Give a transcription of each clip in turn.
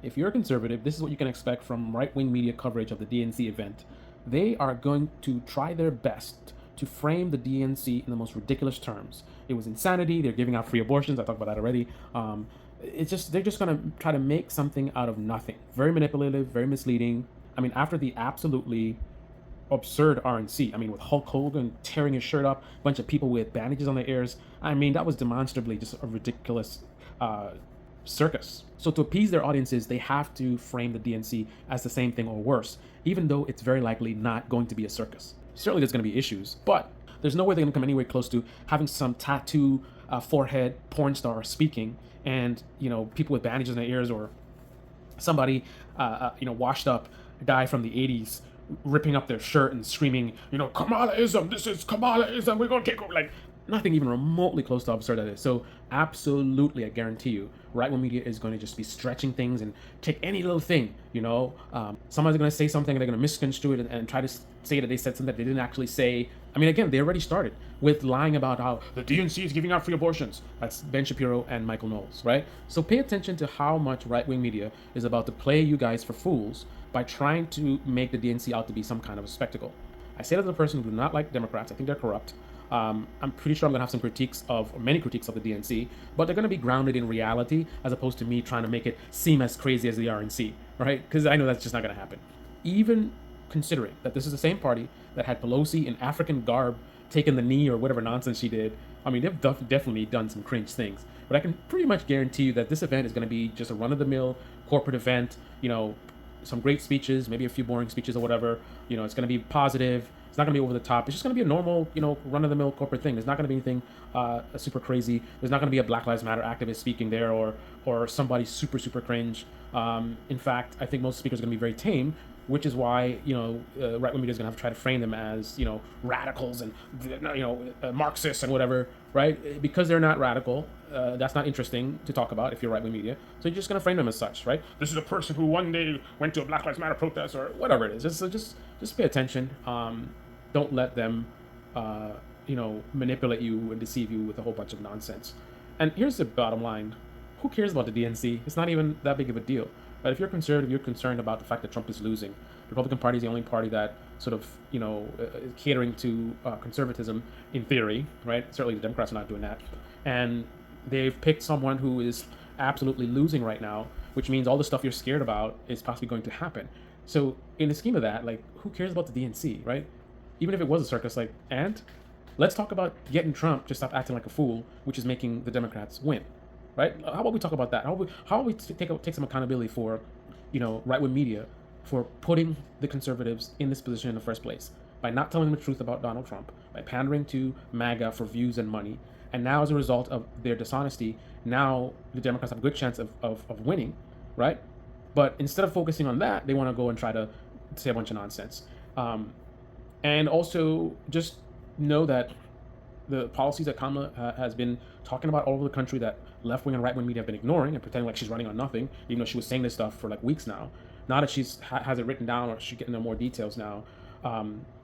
if you're a conservative, this is what you can expect from right-wing media coverage of the DNC event. They are going to try their best to frame the DNC in the most ridiculous terms. It was insanity. They're giving out free abortions. I talked about that already. It's just they're just gonna try to make something out of nothing. Very manipulative, very misleading. I mean, after the absolutely absurd RNC. I mean, with Hulk Hogan tearing his shirt up, a bunch of people with bandages on their ears. I mean, that was demonstrably just a ridiculous circus. So to appease their audiences, they have to frame the DNC as the same thing or worse, even though it's very likely not going to be a circus. Certainly there's going to be issues, but there's no way they're going to come anywhere close to having some tattoo forehead porn star speaking and, people with bandages in their ears, or somebody, washed up guy from the 80s ripping up their shirt and screaming, Kamalaism, this is Kamalaism, we're going to take over. Like, nothing even remotely close to how absurd that is. So absolutely, I guarantee you, right-wing media is going to just be stretching things and take any little thing, Somebody's going to say something and they're going to misconstrue it and try to say that they said something that they didn't actually say. I mean, again, they already started with lying about how the DNC is giving out free abortions. That's Ben Shapiro and Michael Knowles, right? So pay attention to how much right-wing media is about to play you guys for fools by trying to make the DNC out to be some kind of a spectacle. I say that as a person who do not like Democrats. I think they're corrupt. I'm pretty sure I'm going to have many critiques of the DNC, but they're going to be grounded in reality as opposed to me trying to make it seem as crazy as the RNC, right? Because I know that's just not going to happen. Even considering that this is the same party that had Pelosi in African garb taking the knee or whatever nonsense she did. I mean, they've definitely done some cringe things, but I can pretty much guarantee you that this event is going to be just a run-of-the-mill corporate event, some great speeches, maybe a few boring speeches or whatever. It's going to be positive. It's not going to be over the top. It's just going to be a normal, run-of-the-mill corporate thing. There's not going to be anything super crazy. There's not going to be a Black Lives Matter activist speaking there or somebody super, super cringe. In fact, I think most speakers are going to be very tame, which is why, right-wing media is going to have to try to frame them as, radicals and, Marxists and whatever, right? Because they're not radical, that's not interesting to talk about if you're right-wing media. So you're just going to frame them as such, right? This is a person who one day went to a Black Lives Matter protest or whatever it is. Just pay attention. Don't let them, manipulate you and deceive you with a whole bunch of nonsense. And here's the bottom line. Who cares about the DNC? It's not even that big of a deal. But if you're conservative, you're concerned about the fact that Trump is losing. The Republican Party is the only party that sort of, catering to conservatism in theory, right? Certainly the Democrats are not doing that. And they've picked someone who is absolutely losing right now, which means all the stuff you're scared about is possibly going to happen. So in the scheme of that, like, who cares about the DNC, right? Even if it was a circus, and let's talk about getting Trump to stop acting like a fool, which is making the Democrats win. Right? How about we talk about that? How about we take some accountability for, right-wing media for putting the conservatives in this position in the first place by not telling them the truth about Donald Trump, by pandering to MAGA for views and money, and now as a result of their dishonesty, now the Democrats have a good chance of winning, right? But instead of focusing on that, they want to go and try to say a bunch of nonsense, and also just know that the policies that Kamala has been talking about all over the country that left-wing and right-wing media have been ignoring and pretending like she's running on nothing, even though she was saying this stuff for like weeks now. Now that she's has it written down or she's getting more details now,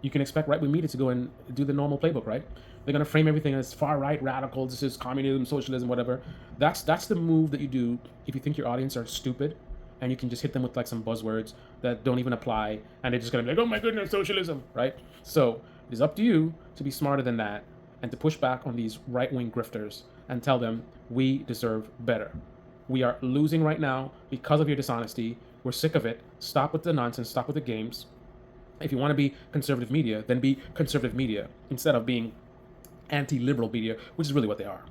you can expect right-wing media to go and do the normal playbook, right? They're going to frame everything as far-right, radical, this is communism, socialism, whatever. That's the move that you do if you think your audience are stupid and you can just hit them with like some buzzwords that don't even apply and they're just going to be like, oh my goodness, socialism, right? So it is up to you to be smarter than that and to push back on these right-wing grifters and tell them we deserve better. We are losing right now because of your dishonesty. We're sick of it. Stop with the nonsense. Stop with the games. If you want to be conservative media, then be conservative media instead of being anti-liberal media, which is really what they are.